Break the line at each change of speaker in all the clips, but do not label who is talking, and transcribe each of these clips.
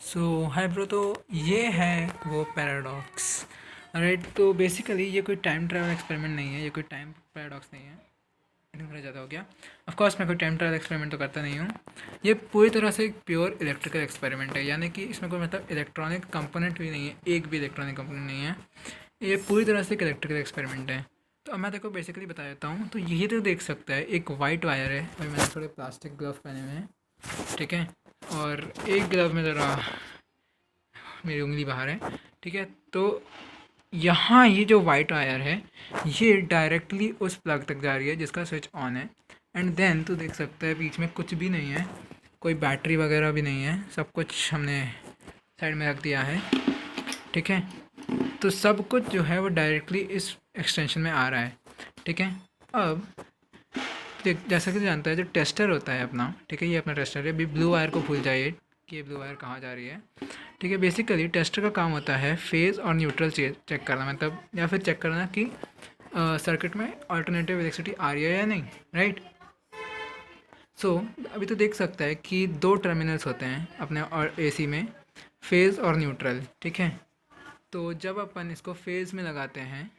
सो hi bro, तो ये है वो पैराडॉक्स। राइट, तो बेसिकली ये कोई टाइम ट्रैवल एक्सपेरिमेंट नहीं है, ये कोई टाइम पैराडॉक्स नहीं है। आई थिंक थोड़ा ज़्यादा हो गया। ऑफ कोर्स मैं कोई टाइम ट्रैवल एक्सपेरिमेंट तो करता नहीं हूँ। ये पूरी तरह से एक प्योर इलेक्ट्रिकल एक्सपेरिमेंट है, यानी कि इसमें कोई मतलब इलेक्ट्रॉनिक कंपोनेंट भी नहीं है, एक भी इलेक्ट्रॉनिक कंपोनेंट नहीं है। ये पूरी तरह से एक इलेक्ट्रिकल एक्सपेरिमेंट है। तो अब मैं देखो बेसिकली बता देता हूँ। तो ये तो देख सकता है, एक वाइट वायर है और मैंने थोड़े प्लास्टिक ग्लव पहने हुए हैं, ठीक है। और एक ग्लव में ज़रा मेरी उंगली बाहर है, ठीक है। तो यहाँ ये जो वाइट वायर है ये डायरेक्टली उस प्लग तक जा रही है जिसका स्विच ऑन है। एंड देन तो देख सकता है बीच में कुछ भी नहीं है, कोई बैटरी वगैरह भी नहीं है, सब कुछ हमने साइड में रख दिया है, ठीक है। तो सब कुछ जो है वो डायरेक्टली इस एक्सटेंशन में आ रहा है, ठीक है। अब जैसा कि जानता है जो टेस्टर होता है अपना, ठीक है, ये अपना टेस्टर है। अभी ब्लू वायर को भूल जाइए कि ये ब्लू वायर कहाँ जा रही है, ठीक है। बेसिकली टेस्टर का काम होता है फेज़ और न्यूट्रल चेक करना, मतलब या फिर चेक करना कि सर्किट में अल्टरनेटिव इलेक्ट्रिसिटी आ रही है या नहीं, राइट। सो अभी तो देख सकता है कि दो टर्मिनल्स होते हैं अपने और एसी में, फेज़ और न्यूट्रल, ठीक है। तो जब अपन इसको फेज़ में लगाते हैं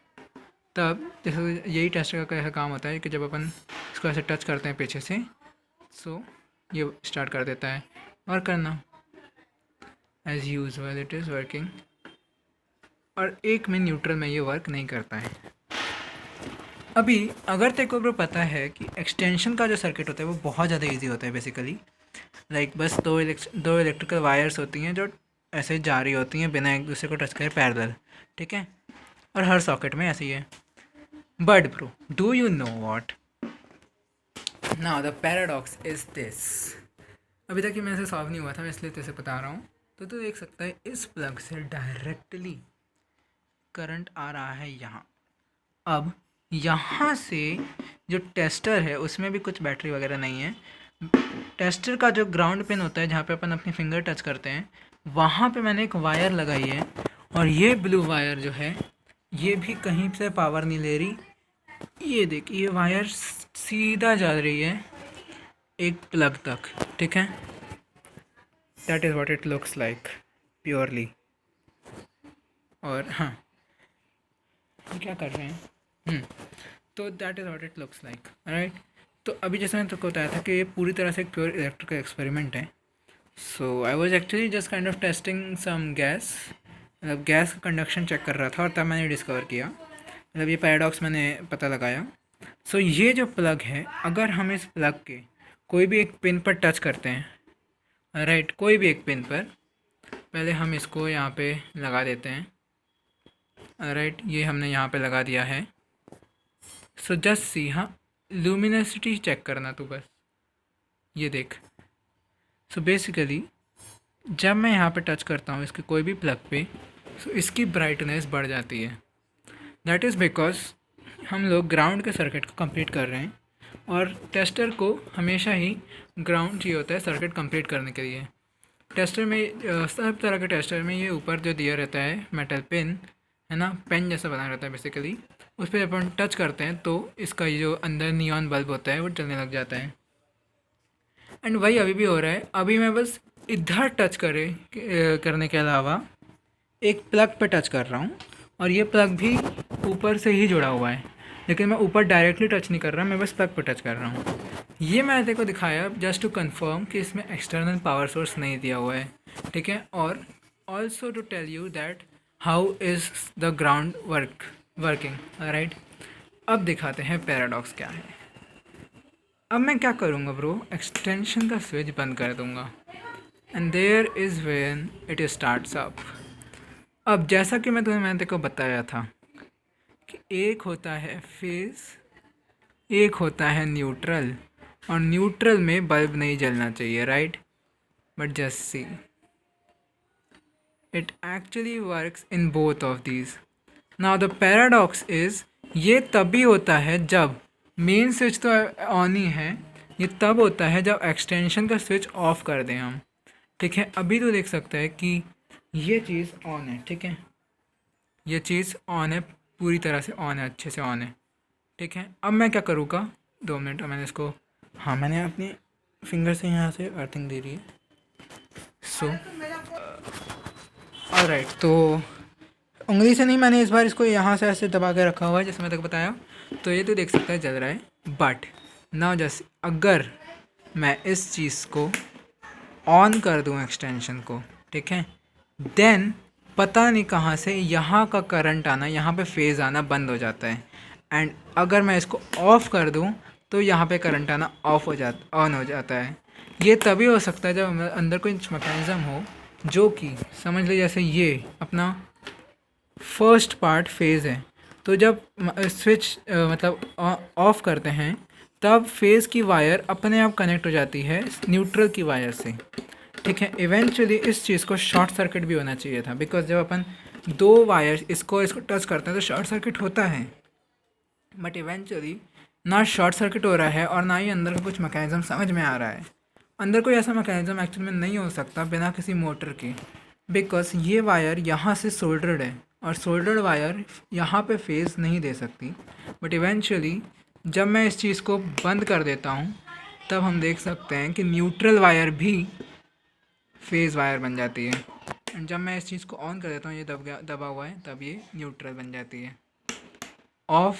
तब जैसे यही टेस्टर का ऐसा काम होता है कि जब अपन इसको ऐसे टच करते हैं पीछे से, सो ये स्टार्ट कर देता है और करना as usual it is working. और एक में न्यूट्रल में ये वर्क नहीं करता है। अभी अगर तेरे को पता है कि एक्सटेंशन का जो सर्किट होता है वो बहुत ज़्यादा इजी होता है बेसिकली, लाइक बस दो इलेक्ट्रिकल वायर्स होती हैं जो ऐसे जा रही होती हैं बिना एक दूसरे को टच करे पैरेलल, ठीक है। और हर सॉकेट में ऐसे ही है। But bro, do you know what now the paradox is this. अभी तक ये मेरे से सॉल्व नहीं हुआ था, मैं इसलिए तेरे से बता रहा हूँ। तो तू देख सकता है इस प्लग से डायरेक्टली करंट आ रहा है यहाँ। अब यहाँ से जो टेस्टर है उसमें भी कुछ बैटरी वगैरह नहीं है। टेस्टर का जो ग्राउंड पिन होता है जहाँ पे अपन अपनी फिंगर टच करते हैं, वहाँ पे मैंने एक वायर लगाई है। और ये ब्लू वायर जो है ये भी कहीं से पावर नहीं ले रही। ये देख, ये वायर सीधा जा रही है एक प्लग तक, ठीक है। That is what it looks like purely. और हाँ, ये क्या कर रहे हैं, तो that is what it looks like, right. तो अभी जैसे मैंने तुमको बताया था कि ये पूरी तरह से एक प्योर इलेक्ट्रिकल एक्सपेरिमेंट है। So I was actually just kind of testing some gas, मतलब गैस का कंडक्शन चेक कर रहा था और तब मैंने डिस्कवर किया, मतलब ये पैराडॉक्स मैंने पता लगाया। सो ये जो प्लग है, अगर हम इस प्लग के कोई भी एक पिन पर टच करते हैं, राइट, कोई भी एक पिन पर, पहले हम इसको यहाँ पे लगा देते हैं, राइट, ये हमने यहाँ पे लगा दिया है। सो जस्ट सी, हाँ, लुमिनसिटी चेक करना तू बस, ये देख। सो बेसिकली जब मैं यहाँ पे टच करता हूँ इसके कोई भी प्लग पे, सो इसकी ब्राइटनेस बढ़ जाती है। दैट इज़ बिकॉज हम लोग ग्राउंड के सर्किट को कंप्लीट कर रहे हैं और टेस्टर को हमेशा ही ग्राउंड चाहिए होता है सर्किट कंप्लीट करने के लिए। टेस्टर में सब तरह के टेस्टर में ये ऊपर जो दिया रहता है मेटल पिन, है ना, पेन जैसा बना रहता है बेसिकली, उस पर अपन टच करते हैं तो इसका ये जो अंदर नियॉन बल्ब होता है वो चलने लग जाता है। एंड वही अभी भी हो रहा है। अभी मैं बस इधर टच करने के अलावा एक प्लग पे टच कर रहा हूँ और ये प्लग भी ऊपर से ही जुड़ा हुआ है, लेकिन मैं ऊपर डायरेक्टली टच नहीं कर रहा, मैं बस प्लग पे टच कर रहा हूँ। ये मैंने तेरे को दिखाया जस्ट टू कंफर्म कि इसमें एक्सटर्नल पावर सोर्स नहीं दिया हुआ है, ठीक है। और also to tell you that how is the ground working, right. अब दिखाते हैं पैराडॉक्स क्या है। अब मैं क्या करूँगा ब्रो, एक्सटेंशन का स्विच बंद कर दूँगा and there is when it starts up. अब जैसा कि मैंने तेको बताया था कि एक होता है फेज़, एक होता है न्यूट्रल, और न्यूट्रल में बल्ब नहीं जलना चाहिए, right. But just see, it actually works in both of these. Now the paradox is, ये तभी होता है जब मेन स्विच तो ऑन ही है, ये तब होता है जब एक्सटेंशन का स्विच ऑफ कर दें हम, ठीक है। अभी तो देख सकता है कि ये चीज़ ऑन है, ठीक है, ये चीज़ ऑन है, पूरी तरह से ऑन है, अच्छे से ऑन है, ठीक है। अब मैं क्या करूँगा, 2 मिनट, मैंने इसको, हाँ, मैंने अपनी फिंगर से यहाँ से अर्थिंग दे रही है। सो ऑलराइट, तो उंगली से नहीं, मैंने इस बार इसको यहाँ से ऐसे दबा के रखा हुआ है जैसे मैं तक बताया, तो ये तो देख सकता है जल रहा है। बट नाउ जैसे अगर मैं इस चीज़ को ऑन कर दूँ एक्सटेंशन को, ठीक है, देन पता नहीं कहाँ से यहाँ का करंट आना, यहाँ पे फेज़ आना बंद हो जाता है। एंड अगर मैं इसको ऑफ़ कर दूँ तो यहाँ पे करंट आना ऑन हो जाता है। ये तभी हो सकता है जब अंदर कोई मैकेनिज़्म हो जो कि समझ लीजिए जैसे ये अपना फर्स्ट पार्ट फेज़ है, तो जब स्विच मतलब ऑफ़ करते हैं तब फेज़ की वायर अपने आप कनेक्ट हो जाती है न्यूट्रल की वायर से, ठीक है। इवेंचुअली इस चीज़ को शॉर्ट सर्किट भी होना चाहिए था, बिकॉज जब अपन दो वायर इसको टच करते हैं तो शॉर्ट सर्किट होता है, बट इवेंचुअली ना शॉर्ट सर्किट हो रहा है और ना ही अंदर का कुछ मैकेनिज़्म समझ में आ रहा है। अंदर कोई ऐसा मैकेनिज़्म एक्चुअली में नहीं हो सकता बिना किसी मोटर के, बिकॉज ये वायर यहाँ से सोल्डर्ड है और सोल्डर्ड वायर यहाँ पे फेज़ नहीं दे सकती। बट इवेंचुअली जब मैं इस चीज़ को बंद कर देता हूँ तब हम देख सकते हैं कि न्यूट्रल वायर भी फेज़ वायर बन जाती है। एंड जब मैं इस चीज़ को ऑन कर देता हूँ, ये दबा हुआ है, तब ये न्यूट्रल बन जाती है। Of,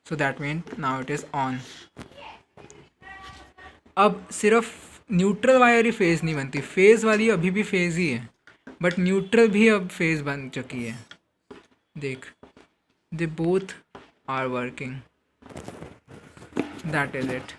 so that mean now it is on. अब सिर्फ न्यूट्रल वायर ही फेज़ नहीं बनती, फेज़ वाली अभी भी फेज़ ही है, बट न्यूट्रल भी अब फेज़ बन चुकी है। देख, they both are working, that is it.